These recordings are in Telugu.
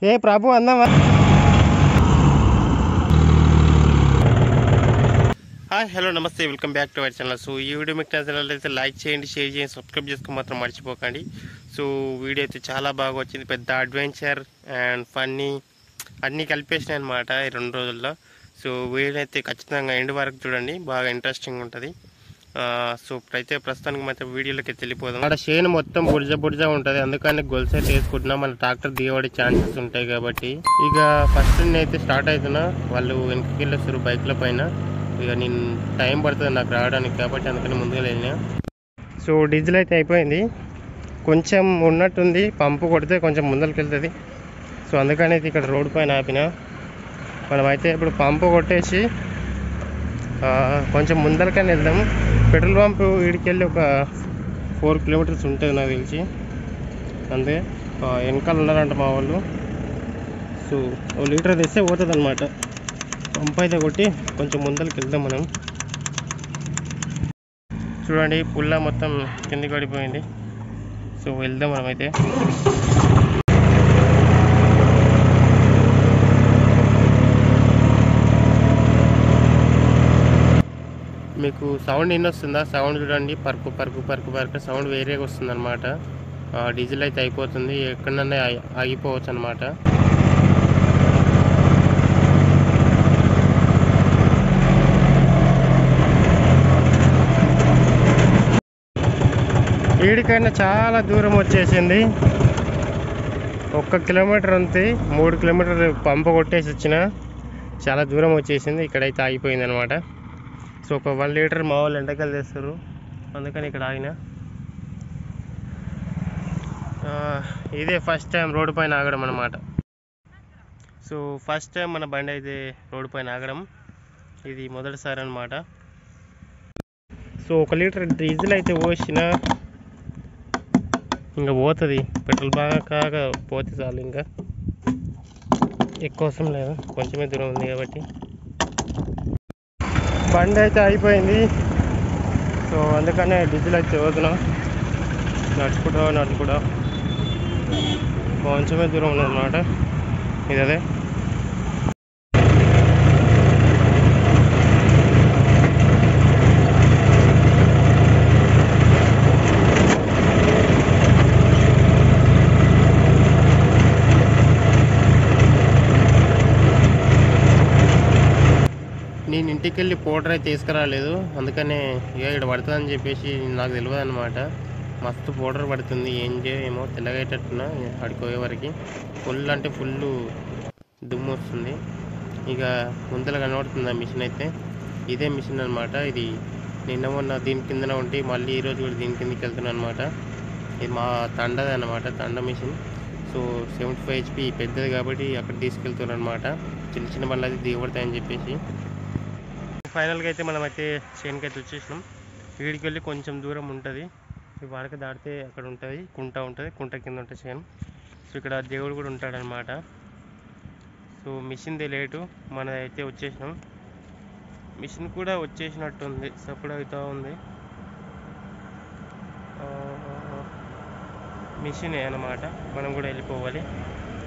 ఏ ప్రభు అందామా. హాయ్ హలో నమస్తే, welcome back to our channel. So ఈ వీడియో మీకు నచ్చినట్లయితే లైక్ చేయండి, షేర్ చేయండి, సబ్స్క్రైబ్ చేసుకుని మాత్రం మర్చిపోకండి. సో వీడియో అయితే చాలా బాగా వచ్చింది, పెద్ద అడ్వెంచర్ అండ్ ఫన్నీ అన్నీ కలిపేసినాయి అనమాట ఈ 2 రోజుల్లో. సో వీడియో అయితే ఖచ్చితంగా ఎండ్ వరకు చూడండి, బాగా ఇంట్రెస్టింగ్ ఉంటుంది. సో ఇప్పుడైతే ప్రస్తుతానికి మాత్రం వీడియోలోకి వెళ్ళిపోదాం. అక్కడ చేను మొత్తం బుర్జ ఉంటుంది, అందుకని గొలుసు అయితే వేసుకుంటున్నాం. మన ట్రాక్టర్ దిగబడే ఛాన్సెస్ ఉంటాయి కాబట్టి ఇక ఫస్ట్ నేనైతే స్టార్ట్ అవుతున్నా. వాళ్ళు వెనక్కి వెళ్ళొస్తారు బైక్ల పైన. ఇక నేను టైం పడుతుంది నాకు రావడానికి కాబట్టి అందుకని ముందుగా వెళ్ళినా. సో డీజిల్ అయితే అయిపోయింది, కొంచెం ఉన్నట్టుంది, పంపు కొడితే కొంచెం ముందరికి వెళ్తుంది. సో అందుకని అయితే ఇక్కడ రోడ్ పైన ఆపిన. మనమైతే ఇప్పుడు పంపు కొట్టేసి కొంచెం ముందరికైనా వెళ్దాం. పెట్రోల్ పంపు వీడికెళ్ళి ఒక 4 కిలోమీటర్స్ ఉంటుంది నాకు తెలిసి. అంతే వెనకాల ఉన్నారంట మా వాళ్ళు. సో 1 లీటర్ తెస్తే పోతుంది అనమాట. పంపు అయితే కొట్టి కొంచెం ముందరికి వెళ్దాం మనం. చూడండి పుల్ల మొత్తం కిందికి పడిపోయింది. సో వెళ్దాం మనమైతే. మీకు సౌండ్ ఎన్ని వస్తుందా? సౌండ్ చూడండి, పరుకు పరుకు పరుకు పరుకు సౌండ్ వేరేగా వస్తుంది అనమాట. డీజిల్ అయితే అయిపోతుంది, ఎక్కడన్నా ఆగిపోవచ్చు అనమాట. వీడికైనా చాలా దూరం వచ్చేసింది, 1 కిలోమీటర్ ఉంది. 3 కిలోమీటర్లు పంపు కొట్టేసి వచ్చిన, చాలా దూరం వచ్చేసింది. ఇక్కడైతే ఆగిపోయింది అనమాట. సో ఒక 1 లీటర్ మా వాళ్ళు ఎండకలు తెస్తారు, అందుకని ఇక్కడ ఆగిన. ఇదే ఫస్ట్ టైం రోడ్డు పైన ఆగడం అనమాట. సో ఫస్ట్ టైం మన బండి అయితే రోడ్డు పైన ఆగడం, ఇది మొదటిసారి అనమాట. సో 1 లీటర్ డీజిల్ అయితే పోసిన, ఇంకా పోతుంది. పెట్రోల్ బాగా కాగా పోతే చాలు, ఇంకా ఎక్కువ అవసరం లేదు, కొంచెమే దూరం ఉంది కాబట్టి. బండి అయితే అయిపోయింది, సో అందుకనే డీజిల్ అయితే పోతున్నాం. నడుచుకుంటా కొంచెమే దూరం ఉన్నదన్నమాట. ఇది అదే నేను ఇంటికి వెళ్ళి పౌడర్ అయితే తీసుకురాలేదు, అందుకనే ఇక ఇక్కడ పడుతుందని చెప్పేసి నాకు తెలియదు అనమాట. మస్తు పౌడర్ పడుతుంది, ఏం ఏమో తెల్లగేటట్టున్నా అడిపోయే వరకు. ఫుల్ అంటే ఫుల్ దుమ్ము వస్తుంది. ఇక ముందర కనబడుతుంది ఆ మిషన్ అయితే, ఇదే మిషన్ అనమాట. ఇది నిన్న మొన్న దీని కిందన ఉంటే మళ్ళీ ఈరోజు కూడా దీని కిందకి వెళ్తున్నాను అనమాట. ఇది మా తండది అనమాట, తండ మిషన్. సో 75 HP పెద్దది కాబట్టి అక్కడ తీసుకెళ్తున్నాను అనమాట. చిన్న చిన్న బండ్లు అయితే దిగబడతాయని చెప్పేసి. ఫైనల్గా అయితే మనమైతే చేనుకి అయితే వచ్చేసినాం. వీడికి వెళ్ళి కొంచెం దూరం ఉంటుంది, ఈ వాడక దాటితే అక్కడ ఉంటుంది కుంట ఉంటుంది, కుంట కింద ఉంటుంది చేను. సో ఇక్కడ దేవుడు కూడా ఉంటాడనమాట. సో మిషన్ది లేటు, మనదైతే వచ్చేసినాం. మిషన్ కూడా వచ్చేసినట్టుంది, సపోర్ట్ అవుతూ ఉంది. మిషనే అన్నమాట, మనం కూడా వెళ్ళిపోవాలి.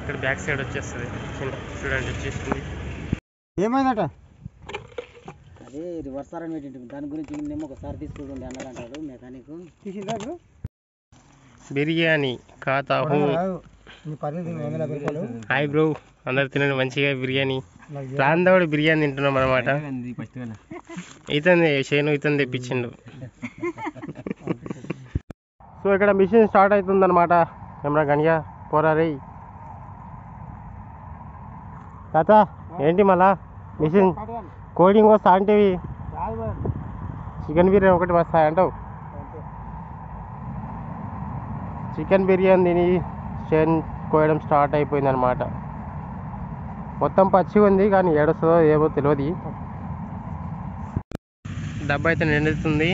ఇక్కడ బ్యాక్ సైడ్ వచ్చేస్తుంది చిన్న, చూడండి వచ్చేసింది. ఏమైందట? అదే రివర్స్ సార్ అని దాని గురించి మేము ఒకసారి తీసుకోండి అన్నారంటాడు మెకానిక్. తీసిందా? బిర్యానీ ఖాతా హూ. హాయ్ బ్రో, అందరు తినండి మంచిగా బిర్యానీ. రాందవాడు బిర్యానీ తింటున్నాం అనమాట. ఇతని చేను ఇతను తెప్పించిండు. సో ఇక్కడ మిషన్ స్టార్ట్ అవుతుంది అనమాట. కెమెరా గనియా పోరా రే తాత. ఏంటి మళ్ళా మిషన్ కోడింగ్ వస్తా అంటేవి, చికెన్ బిర్యానీ ఒకటి వస్తాయి అంటావు. చికెన్ బిర్యానీ తిని చేను కోయడం స్టార్ట్ అయిపోయింది అనమాట. మొత్తం పచ్చిగా ఉంది కానీ ఏడుస్తుందో ఏమో తెలియదు. డబ్బా అయితే నిండుతుంది,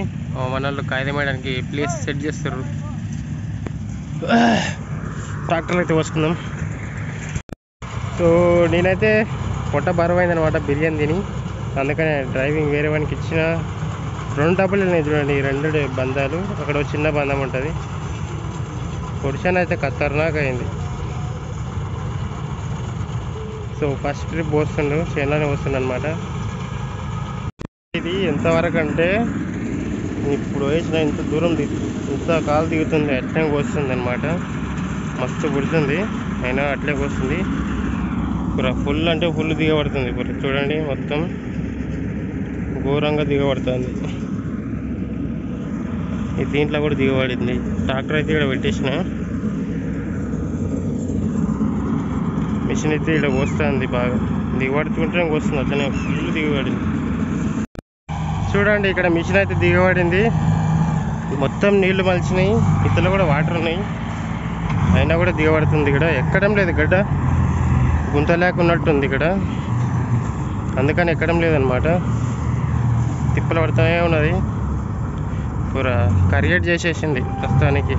మన వాళ్ళు కాగితం వేయడానికి ప్లేస్ సెట్ చేస్తారు. ట్రాక్టర్లు అయితే పోసుకుందాం. సో నేనైతే పొట్ట బరువైంది అనమాట బిర్యానీ తిని, అందుకనే డ్రైవింగ్ వేరే వానికి ఇచ్చిన. 2 డబ్బులు ఉన్నాయి చూడండి, 2 బంధాలు. అక్కడ ఒక చిన్న బంధం ఉంటుంది. పొడిషన్ అయితే ఖతర్నాక్ అయింది. సో ఫస్ట్ ట్రిప్ పోస్తుండు, చేనులోనే పోస్తుండు అనమాట. ఇది ఎంతవరకు అంటే ఇప్పుడు వేసిన ఇంత దూరం ఇంత కాలు దిగుతుంది, అట్లే కోస్తుంది అనమాట. మస్తు పుడుతుంది, అయినా అట్లే కోస్తుంది. ఫుల్ అంటే ఫుల్ దిగబడుతుంది. ఇప్పుడు చూడండి మొత్తం ఘోరంగా దిగబడుతుంది. దీంట్లో కూడా దిగబడింది. ట్రాక్టర్ అయితే ఇక్కడ పెట్టేసిన, మిషన్ అయితే ఇక్కడ వస్తుంది. బాగా దిగబడుతుంటే వస్తుంది, అట్లనే ఫుల్ దిగబడింది. చూడండి ఇక్కడ మిషన్ అయితే దిగబడింది. మొత్తం నీళ్లు మలిచినాయి, ఇతలో కూడా వాటర్ ఉన్నాయి, అయినా కూడా దిగబడుతుంది. ఇక్కడ ఎక్కడం లేదు, గడ్డ గుంత లేకున్నట్టుంది ఇక్కడ, అందుకని ఎక్కడం లేదనమాట. తిప్పలు పడుతూనే ఉన్నది. పూరా కరియేట్ చేసేసింది ప్రస్తుతానికి.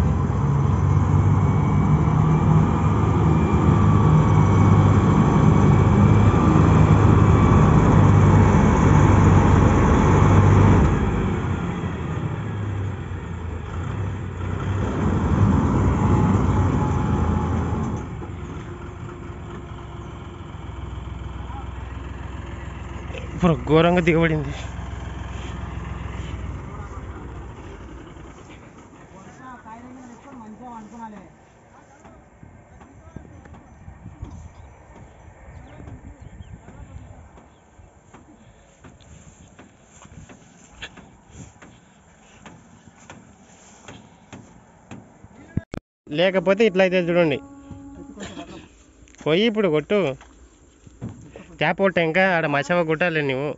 ఇప్పుడు ఘోరంగా దిగబడింది. లేకపోతే ఇట్లా అయితే చూడండి, పోయి ఇప్పుడు కొట్టు క్యాప్ కొట్ట, ఇంకా ఆడ మచవ కొట్టాలి నువ్వు.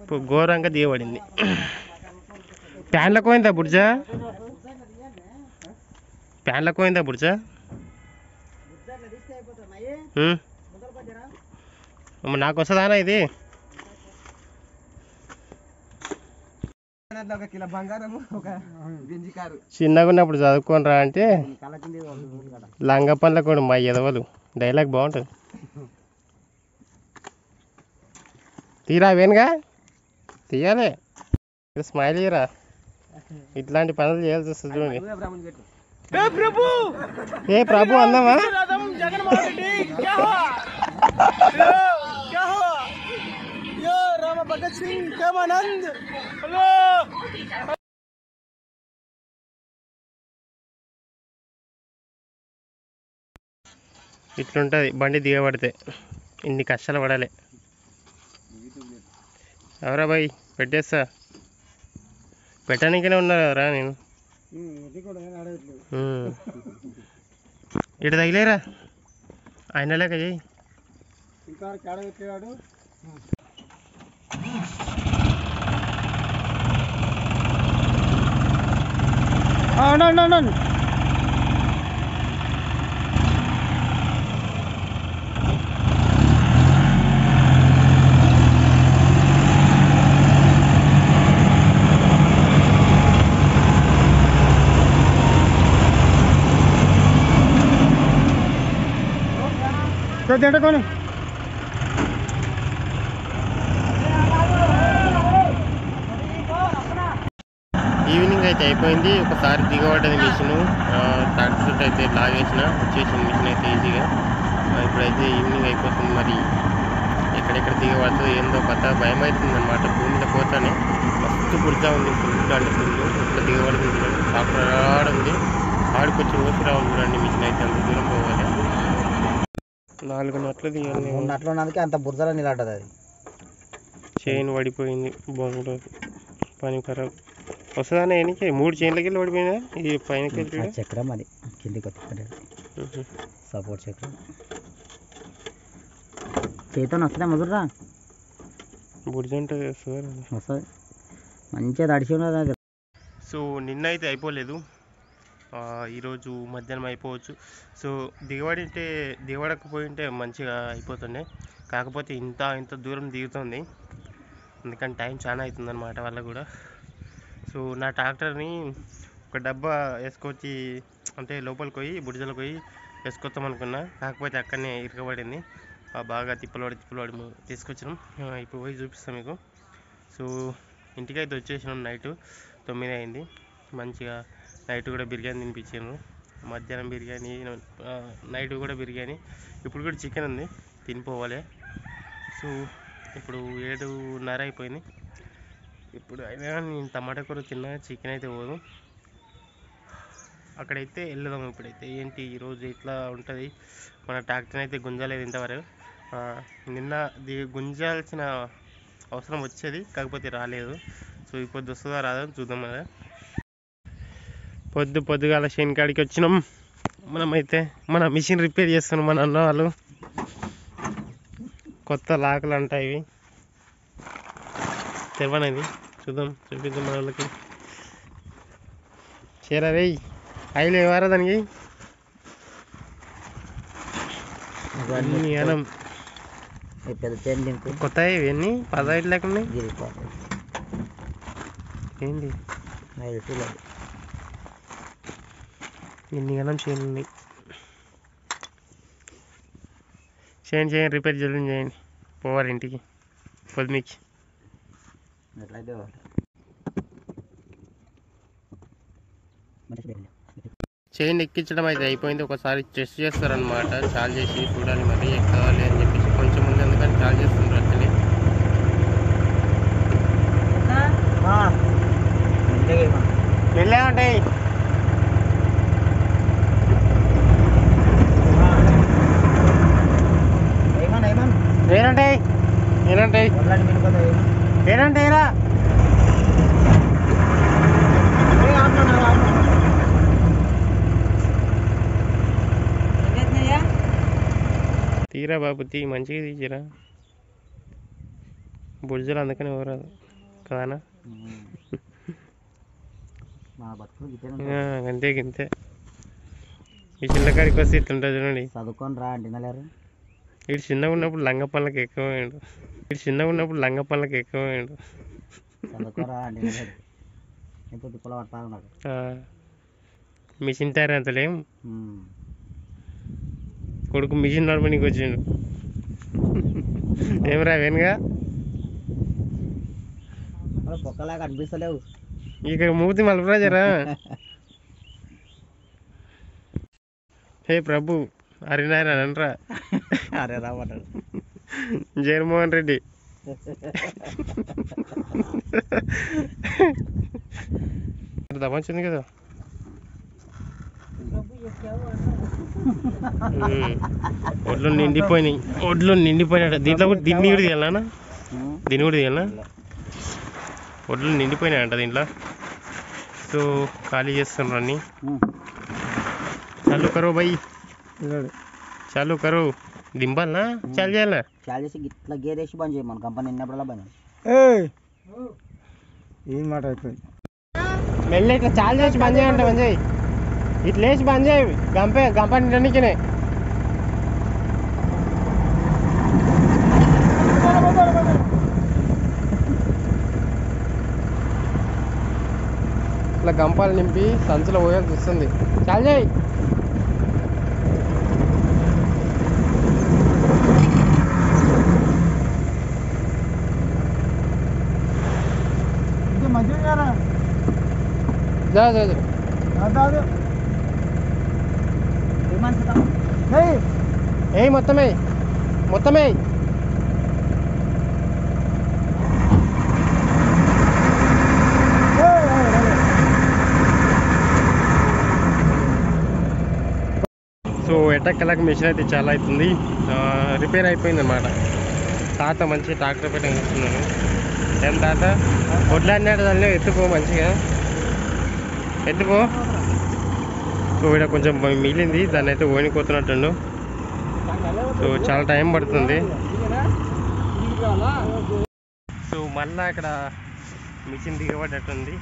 ఇప్పుడు ఘోరంగా దిగబడింది. ప్యాన్లకు పోయిందా బుర్జా, ప్యాన్లకు పోయిందా బుర్జా? నాకు వస్తుందానా ఇది? చిన్నగా ఉన్నప్పుడు చదువుకోని రా అంటే లంగ పనుల కూడా మా ఎదవలు డైలాగ్ బాగుంటుంది. తీరా వేనుగా తీయాలి, స్మైల్ ఇయరా, ఇట్లాంటి పనులు చేయాల్సి వస్తుంది చూడండి. ఏ ప్రభు అందామా? ఇట్లుంటుంది బండి దిగబడితే, ఇన్ని కష్టాలు పడాలి. ఎవరా బాయ్ పెట్టేస్తా, పెట్టడానికనే ఉన్నారా రా నేను. ఇటు తగిలేరా ఆయన లేక చెయ్యి. ఈవినింగ్ అయితే అయిపోయింది. ఒకసారి దిగబడ్డది మిషన్, ట్రాక్టర్ అయితే లాగేసిన వచ్చేసింది మిషన్ అయితే ఈజీగా. ఇప్పుడైతే ఈవినింగ్ అయిపోతుంది, మరి ఎక్కడెక్కడ దిగబడుతుందో ఏందో కథ భయం అవుతుంది అనమాట. భూమిలో పోతానే మస్తు బుర్జా ఉంది, ఫుల్ అంటే ఫుల్ ఇట్లా దిగబడుతుంది చూడండి. ట్రాక్టర్ ఆడుంది, ఆడికొచ్చి ఓసి రావాలి చూడండి. మిషన్ అయితే అంత దూరం పోవాలి, 4 నట్లు దిగాలి. 3 నట్లు ఉన్నందుకే అంత బురదలో నిలబడ్డది. అది చైన్ పడిపోయింది, బాగుంటుంది, పని ఖరాబ్ వస్తుందనే. ఎనికి 3 చైన్లకి వెళ్ళి పడిపోయినా ఈ పైనకి చక్రం, అది కిందికి వచ్చి సపోర్ట్ చక్రం. చేతో వస్తుందా ముదురురా? బుర్జ ఉంటుంది వస్తుంది, మంచిగా తడిసి ఉన్నది అది. సో నిన్న అయితే అయిపోలేదు, ఈరోజు మధ్యాహ్నం అయిపోవచ్చు. సో దిగబడకపోయింటే మంచిగా అయిపోతుండే, కాకపోతే ఇంత దూరం దిగుతుంది, అందుకని టైం చాలా అవుతుంది అన్నమాట వాళ్ళ కూడా. సో నా ట్రాక్టర్ని ఒక డబ్బా వేసుకొచ్చి అంటే లోపలికి పోయి బుడిజలకు పోయి వేసుకొస్తాం అనుకున్నా, కాకపోతే అక్కడనే ఇరకబడింది. బాగా తిప్పలు పడి తీసుకొచ్చినాం. ఇప్పుడు పోయి చూపిస్తాం మీకు. సో ఇంటికైతే వచ్చేసినాం, నైట్ 9 అయింది. మంచిగా నైట్ కూడా బిర్యానీ తినిపించాను. మధ్యాహ్నం బిర్యానీ, నైట్ కూడా బిర్యానీ, ఇప్పుడు కూడా చికెన్ ఉంది, తినిపోవాలి. సో ఇప్పుడు 7:30 అయిపోయింది. ఇప్పుడు అయినా నేను టమాటా కూర తిన్నా, చికెన్ అయితే పోదు. అక్కడైతే వెళ్దాం. ఇప్పుడైతే ఏంటి ఈరోజు ఇట్లా ఉంటుంది, మన ట్రాక్టర్ అయితే గుంజలేదు ఇంతవరకు. నిన్న గుంజాల్సిన అవసరం వచ్చేది, కాకపోతే రాలేదు. సో ఈ పొద్దు వస్తుందా రాదా చూద్దాం కదా. పొద్దుగాల చేను కాడికి వచ్చినాం. మనమైతే మన మిషన్ రిపేర్ చేస్తున్నాం. మన అన్న వాళ్ళు కొత్త లాకులు అంటాయి ఇవి, తెరవనేది చూద్దాం, చూపిద్దాం మన వాళ్ళకి. చేరవే ఆయిల్ ఇవ్వరా దానికి. కొత్త ఇవన్నీ 15 లేకుండా ఏంటి ఎన్ని గణం చేయను ఉన్నాయి. చేయండి రిపేర్ జల్దీ చేయండి, పోవాలి ఇంటికి పొద్దుమికి. చైన్ ఎక్కించడం అయితే అయిపోయింది. ఒకసారి టెస్ట్ చేస్తారనమాట, చాలు చేసి చూడాలి మరి ఎక్కాలి అని చెప్పేసి. కొంచెం ముందు ఎందుకని చాలు చేస్తుండ్రు అట్లనే. వెళ్ళామంటాయి ఏనంటాయి ఏనంటాయి ఏనంటాయి రా తీరా బాబు, మంచిగా తీసిరా బుర్జలు, అందుకని ఎవరాదు కానా. అంతే గింతే. ఈ చిన్నకాడికి వస్తే ఇట్లుంటుంది చూడండి. చదువుకొని రా అంటున్నారు. ఇటు చిన్నగా ఉన్నప్పుడు లంగ పనులకు ఎక్కువ వేయండు, చదువుకోరా అంటున్నారు. మిషన్ టైర్ అంతలేం, కొడుకు మిషన్ నడపనికి వచ్చిండు. ఏమరా వెనుగా పొక్కలాగా అనిపిస్తలేవు. ఇక మూతి మలపరాజరా. హే ప్రభు హరినారాయణ అనరా. అరే రాబట్టాడు జగన్మోహన్ రెడ్డి. దమ్మంది కదా. ఒడ్లు నిండిపోయినాడు. దీన్ని కూడా తీయాలనా, దీన్ని కూడా తీయాలనా. ఒడ్లు నిండిపోయినాయంట దీంట్లో. సో ఖాళీ చేస్తున్నారు అన్ని. చాలు కరో భయ్, చాలు కరో. దింపాలనా చాలు చేయాలా? చాలు చేసి ఇట్లా గేర్ వేసి బంద్ చేయ. మన కంపెనీ నిన్నప్పుడల్లా బంద్. ఏం మాట అయిపోయింది. మెల్ల ఇట్లా చాలు చేసి బంద్ చేయండి. బంద్ చేయి, ఇట్లా వేసి బంద్ చేయి. గంప నిండనికనే. ఇట్లా గంపాలు నింపి సంచులో పోయాల్సి వస్తుంది. చాలు చేయి. ఏ మొత్తమే సో ఎట్టక్కలకు మిషన్ అయితే చాలా అవుతుంది. రిపేర్ అయిపోయింది అన్నమాట. తాత మంచి ట్రాక్టర్ పెట్టని కూర్చున్నాను. ఏం తాత వడ్లాడినాడు, దాన్ని ఎత్తుకో, మంచిగా ఎత్తుకో. సో ఇక్కడ కొంచెం మిగిలింది, దాన్ని అయితే ఓనిపోతున్నట్టుండు. సో చాలా టైం పడుతుంది. సో మళ్ళీ ఇక్కడ మిషన్ దిగబడ్డట్టుంది.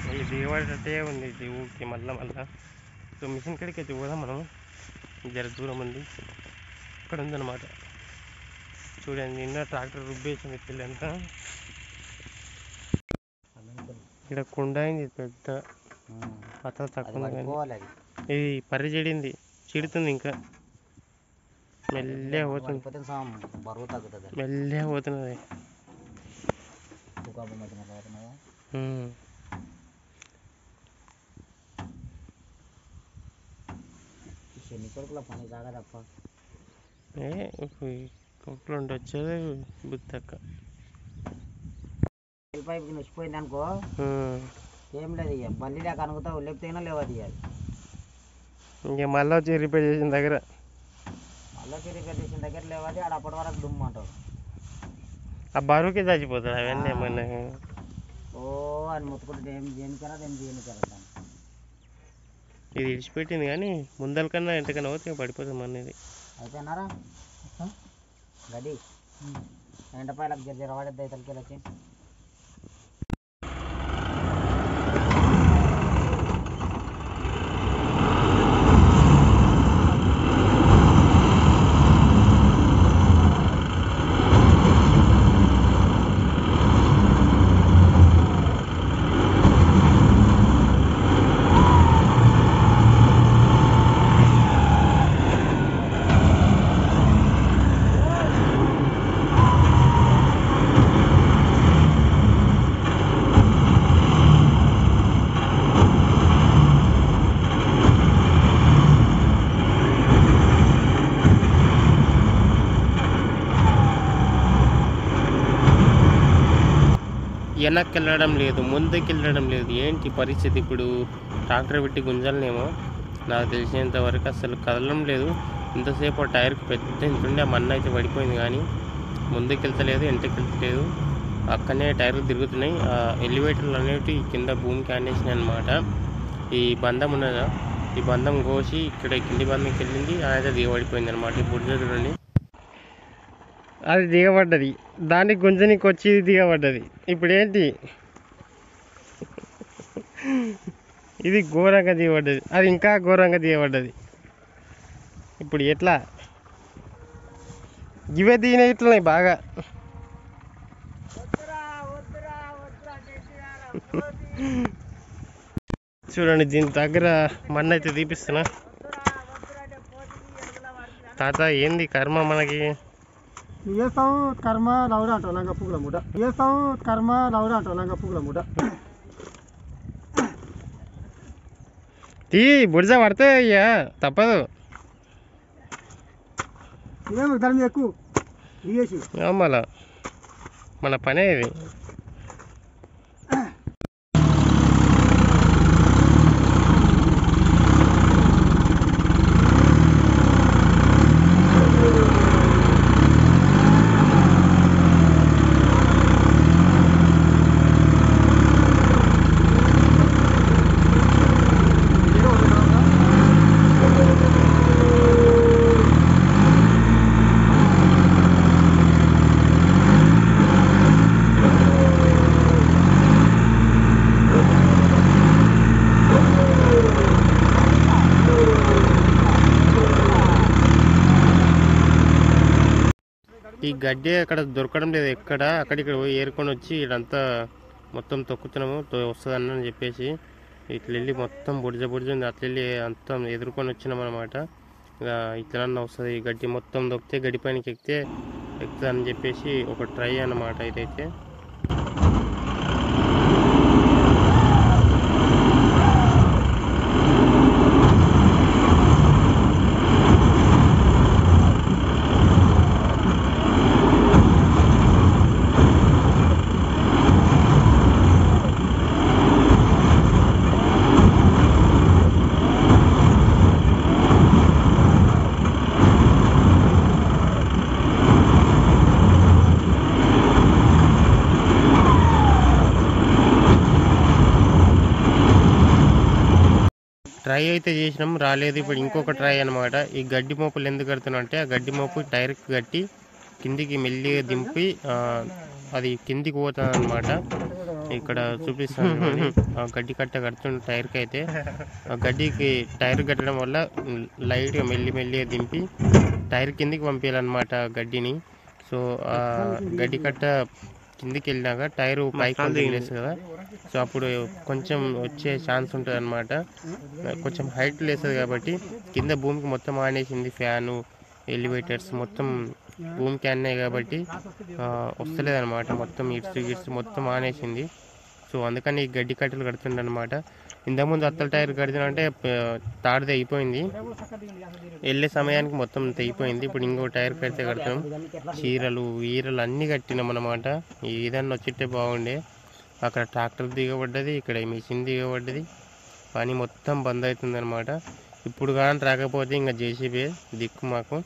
మళ్ళీ దిగబడ్డట్టే ఉంది ఇది ఊరికి మళ్ళా. సో మిషన్ కాడికి అయితే పోదాం మనం. జర దూరం ఉంది, ఇక్కడ ఉందన్నమాట. చూడండి, నిన్న ట్రాక్టర్ రుబ్బేసింది పిల్లంతా. ఇక్కడ కుండ అయింది పెద్ద, పత తక్కువ. ఇది పర్రి చెడింది, చిడుతుంది. ఇంకా మెల్లగా పోతుంది, మెల్లగా పోతున్నది. చెన్ని కొడుకుల పని కాగదప్ప. కొట్లు ఉండి వచ్చేది బుద్ధక్క. పైపుకి నొచ్చిపోయింది అనుకో ఏం లేదు, ఇక బల్లి లేక అనుకుతావు, లేకపోతే లేవది అది. ఇంక మళ్ళీ వచ్చి రిపేర్ చేసిన దగ్గర రిపేర్ చేసిన దగ్గర లేవది, ఆడ అప్పటి వరకు దుమ్ము అంటారు. ఆ బరువుకి చచ్చిపోతుంది అవన్నీ ఏమన్నా. ఓ అని మొత్తుకుంటే ఏం చేయనికరా ఏం చేయనికరా. ఇది ఇడిచిపెట్టింది కానీ ముందల కన్నా ఎంతకన్నా పోతే పడిపోతుంది అనేది. అయిపోయినారా గడి ఎండపాయలకు జర వాడేద్దా తలకి వచ్చి. వెనక్కి వెళ్ళడం లేదు, ముందుకు వెళ్ళడం లేదు. ఏంటి పరిస్థితి? ఇప్పుడు ట్రాక్టర్ పెట్టి గుంజలనేమో నాకు తెలిసినంత వరకు అసలు కదలడం లేదు. ఇంతసేపు టైర్కి పెద్ద ఇంటుండే ఆ మన్న అయితే పడిపోయింది, కానీ ముందుకు వెళ్తలేదు, వెంటకి వెళ్తలేదు. అక్కడనే టైర్లు తిరుగుతున్నాయి. ఎలివేటర్లు అనేవి కింద భూమికి ఆనేసినాయి అనమాట. ఈ బంధం ఉన్నదా, ఈ బంధం కోసి ఇక్కడ కింది బంధంకి వెళ్ళింది, అయితే దిగబడిపోయింది అనమాట. ఈ బుడ్డ చూడండి, అది దిగబడ్డది, దానికి గుంజనికి వచ్చి దిగబడ్డది. ఇప్పుడు ఏంటి, ఇది ఘోరంగా దిగబడ్డది, అది ఇంకా ఘోరంగా దిగబడ్డది. ఇప్పుడు ఎట్లా ఇవే దిగిన ఇట్లున్నాయి బాగా. చూడండి, దీని దగ్గర మన్న అయితే తీపిస్తున్నా. తాత ఏంది కర్మ మనకి? చేస్తాం కర్మ లౌడ అంటావు లంగా పువ్వుల మూట, చేస్తాం కర్మ లౌడ అంటావు లంగా పువ్వుల మూట. తీ బుడిజ పడితే అయ్యా తప్పదు. ఇదేమో ధరం ఎక్కువ దిగేసి మళ్ళా మన పనే ఇది. ఈ గడ్డి అక్కడ దొరకడం లేదు, ఎక్కడ అక్కడిక్కడ పోయి ఏరుకొని వచ్చి ఇదంతా మొత్తం తొక్కుతున్నాము, వస్తుంది అని చెప్పేసి ఇట్లా వెళ్ళి మొత్తం బుడిజ ఉంది, అట్లా వెళ్ళి అంతా ఎదుర్కొని వచ్చినాం అనమాట. ఇక ఇట్లన్నా వస్తుంది ఈ గడ్డి మొత్తం దొక్కితే, గడ్డి పైనకి ఎక్కుతుంది అని చెప్పేసి ఒక ట్రై అన్నమాట ఇదైతే. ట్రై అయితే చేసినాం, రాలేదు. ఇప్పుడు ఇంకొక ట్రై అనమాట. ఈ గడ్డి మోపులు ఎందుకు కడుతున్నాం అంటే, ఆ గడ్డి మోపు టైర్కి కట్టి కిందికి మెల్లిగా దింపి అది కిందికి పోతుంది అనమాట. ఇక్కడ చూపిస్తాను, ఆ గడ్డి కట్ట కడుతున్న టైర్కి అయితే, ఆ గడ్డికి టైర్ కట్టడం వల్ల లైట్గా మెల్లిగా దింపి టైర్ కిందికి పంపించాలన్నమాట గడ్డిని. సో ఆ గడ్డి కట్ట కిందికి వెళ్ళినాక టైరు పైకి వదిలేస్తుంది కదా, సో అప్పుడు కొంచెం వచ్చే ఛాన్స్ ఉంటుంది అనమాట. కొంచెం హైట్ లేస్తుంది కాబట్టి కింద భూమికి మొత్తం ఆనేసింది. ఫ్యాను, ఎలివేటర్స్ మొత్తం భూమికి అన్నాయి కాబట్టి వస్తలేదన్నమాట. మొత్తం ఇడ్స్ మొత్తం ఆనేసింది. సో అందుకని ఈ గడ్డి కట్టెలు కడుతుండే అనమాట. ఇంతకుముందు అత్తల టైర్ కడుతుంటే తాడు తెగిపోయింది, వెళ్ళే సమయానికి మొత్తం తెగిపోయింది. ఇప్పుడు ఇంకో టైర్ కడితే కడతాం. చీరలు ఈరలు అన్నీ కట్టినాం అనమాట. ఏదన్నా వచ్చిట్టే బాగుండే. అక్కడ ట్రాక్టర్ దిగబడ్డది, ఇక్కడ మిషన్ దిగబడ్డది, పని మొత్తం బంద్ అవుతుంది అనమాట. ఇప్పుడు కానీ రాకపోతే ఇంకా జేసీబీ దిక్కు మాకు.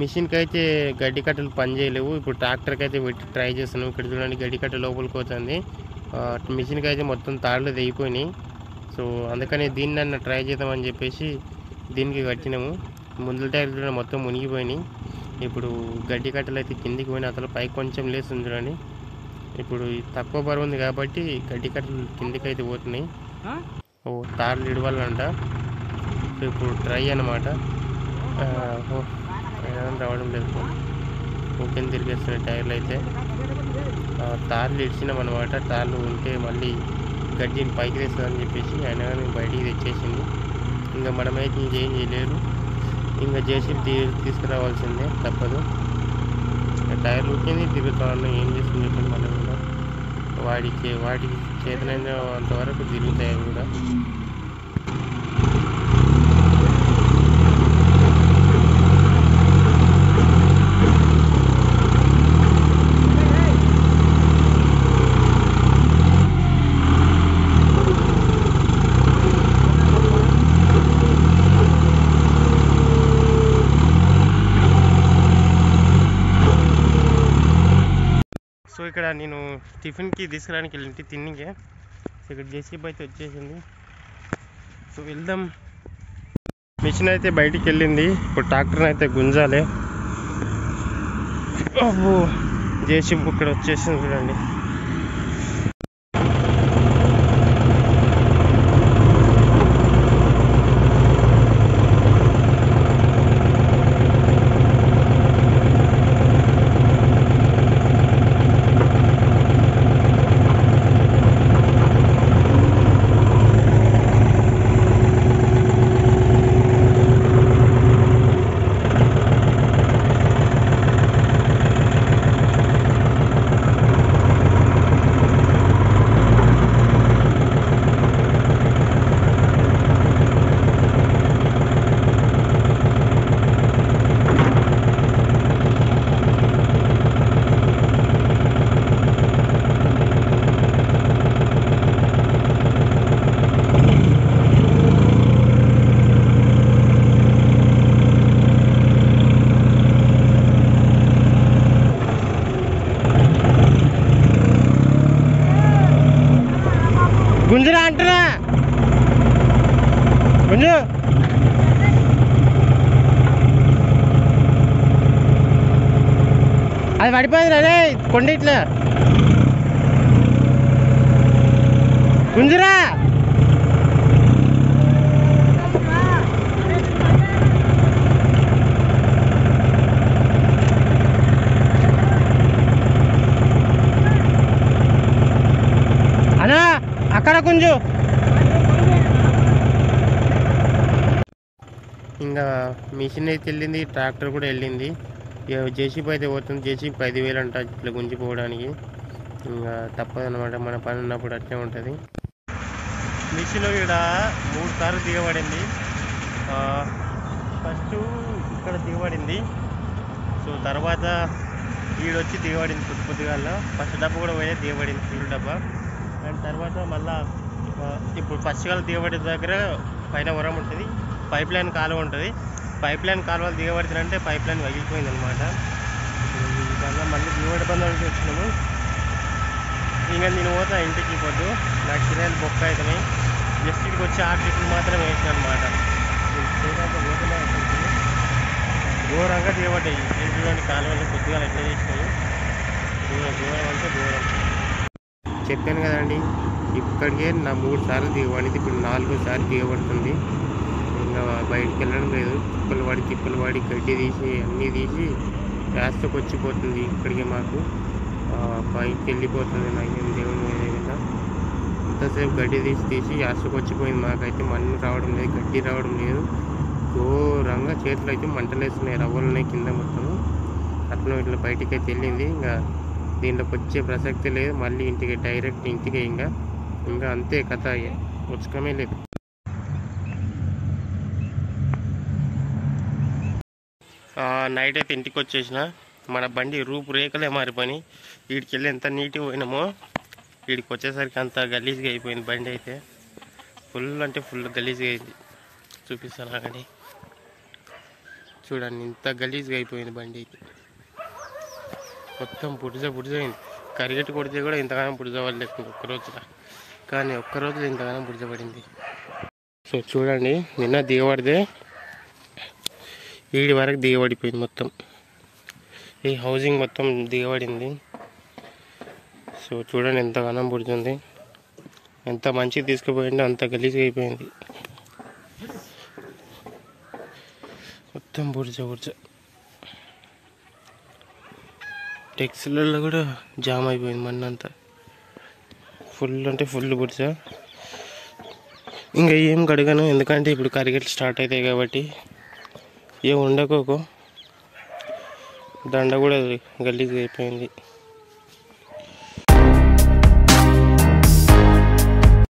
మిషన్కి అయితే గడ్డి కట్టలు పని చేయలేవు. ఇప్పుడు ట్రాక్టర్కి అయితే పెట్టి ట్రై చేస్తున్నాం. ఇక్కడ చూడండి గడ్డి కట్ట లోపలికి పోతుంది. మిషన్కి అయితే మొత్తం తాళ్ళు తెగిపోయినాయి. సో అందుకని దీన్ని అన్న ట్రై చేద్దామని చెప్పేసి దీనికి కట్టినాము. ముందుల టైర్ చూడండి మొత్తం మునిగిపోయినాయి. ఇప్పుడు గడ్డి కట్టలు అయితే కిందికి పోయినాయి, అసలు పైకి కొంచెం లేస్తుంది చూడండి. ఇప్పుడు తక్కువ బరువు ఉంది కాబట్టి గడ్డి కట్టలు కిందికి అయితే పోతున్నాయి. తాళ్ళు ఇడవాలంట. సో ఇప్పుడు ట్రై అన్నమాట. రావడం లేదు, ఓకే తిరిగేస్తున్నాయి టైర్లు అయితే. తాళ్ళు ఇడిచినాం అనమాట. తాళ్ళు ఉంటే మళ్ళీ గడ్డిని పైకి తెస్తుందని చెప్పేసి ఆయన బయటికి తెచ్చేసింది. ఇంకా మనమైతే ఇంకేం చేయలేరు, ఇంకా జేసీబీ తీసుకురావాల్సిందే, తప్పదు. టైర్లు ఉట్టింది తిరుగుతాను, ఏం చేస్తుంది చెప్పండి. మనం కూడా వాటికి చేతనైన అంతవరకు తిరుగుతాయి కూడా. సో ఇక్కడ నేను టిఫిన్కి తీసుకురానికి వెళ్ళి తిన్నికే. సో ఇక్కడ జేసీబీ అయితే వచ్చేసింది. సో వెళ్దాం. మిషన్ అయితే బయటికి వెళ్ళింది, ఇప్పుడు ట్రాక్టర్ని అయితే గుంజాలి. జేసీబీ ఇక్కడ వచ్చేసింది చూడండి. గుంజురా అంటున్నా, గుంజు. అది పడిపోయింది అదే కొండ ఇట్లా గుంజురా. అనా అక్కడ కొంచెం ఇంకా మిషన్ అయితే వెళ్ళింది, ట్రాక్టర్ కూడా వెళ్ళింది. జేసీబీ అయితే పోతుంది. జేసీబీ 10,000 అంట ఇట్లా గుంజిపోవడానికి. ఇంకా తప్పదన్నమాట, మన పని ఉన్నప్పుడు అట్లే ఉంటుంది. మిషన్ ఇక్కడ 3 సార్లు దిగబడింది. ఫస్ట్ ఇక్కడ దిగబడింది, సో తర్వాత ఈడొచ్చి దిగబడింది పొద్దుగాల. ఫస్ట్ డబ్బా కూడా పోయే దిగబడింది, ఫుల్ డబ్బా. అండ్ తర్వాత మళ్ళీ ఇప్పుడు ఫస్ట్ కాలు దిగబడే దగ్గర పైన వరం ఉంటుంది, పైప్ లైన్ కాలువ ఉంటుంది. పైప్ లైన్ కాలువలు దిగబడుతుందంటే పైప్ లైన్ పగిలిపోయింది అనమాట. దానివల్ల మళ్ళీ దిగబడి బంధానికి వచ్చినాము. ఇంకా నేను పోతా ఇంటికి, పొద్దు నాకు కిరాయిలు బొక్క అవుతున్నాయి. జస్ట్ ఇక్కడికి వచ్చి 6 ట్రిప్పులు మాత్రం వేసాను అనమాట. ఘోరంగా దిగబడ్డాయి. చూడండి కాలువలు కొద్దిగా ఎట్లా చేసినాయి. దూరం అంటే దూరం. చెప్పాను కదండి, ఇక్కడికే నా 3 సార్లు దిగబడింది, ఇప్పుడు 4వ సారి దిగబడుతుంది. ఇంకా బయటికి వెళ్ళడం లేదు. తిప్పలు వాడి గడ్డి తీసి అన్నీ తీసి వ్యాస్తకు వచ్చిపోతుంది. ఇక్కడికి మాకు పైకి వెళ్ళిపోతుంది. నాకేం దేవుని మీద ఏదైనా అంతసేపు గడ్డి తీసి వ్యాస్తకు వచ్చిపోయింది. మాకైతే మన్ను రావడం లేదు, గడ్డి రావడం లేదు. ఘోరంగా చేతులు అయితే మంటలేస్తున్నాయి, రవ్వలున్నాయి కింద మొత్తము. అట్లా ఇట్లా బయటికి అయితే వెళ్ళింది. ఇంకా దీంట్లోకి వచ్చే ప్రసక్తి లేదు. మళ్ళీ ఇంటికి డైరెక్ట్ ఇంటికి ఇంకా అంతే కథ, ఉచకమే లేదు. నైట్ అయితే ఇంటికి వచ్చేసిన. మన బండి రూపురేఖలే మారిపోయి, వీడికి వెళ్ళి ఎంత నీట్గా పోయినామో వీడికి వచ్చేసరికి అంత గలీజ్గా అయిపోయింది. బండి అయితే ఫుల్ అంటే ఫుల్ గలీజ్గా అయింది. చూపిస్తాను అక్కడి చూడండి, ఇంత గలీజ్గా అయిపోయింది బండి అయితే. మొత్తం బుడిజ అయింది. కరిగెట్టు కొడితే కూడా ఇంతగానో బుడిజ పడలేదు ఒక్కరోజులో, కానీ ఒక్కరోజులో ఇంతగానో బుడిజ పడింది. సో చూడండి, నిన్న దిగబడితే వీడి వరకు దిగబడిపోయింది. మొత్తం ఈ హౌసింగ్ మొత్తం దిగబడింది. సో చూడండి ఎంతగానో బుడుతుంది. ఎంత మంచిగా తీసుకుపోయిందో అంత గలీజ్గా అయిపోయింది. మొత్తం బుడిజ టెక్స్లలో కూడా జామ్ అయిపోయింది. మన్నంతా ఫుల్ అంటే ఫుల్ బుడిజ. ఇంకా ఏం కడగను, ఎందుకంటే ఇప్పుడు కరిగెట్లు స్టార్ట్ అవుతాయి కాబట్టి. ఏం ఉండకోకు, దండ కూడా గలీజ్గా అయిపోయింది.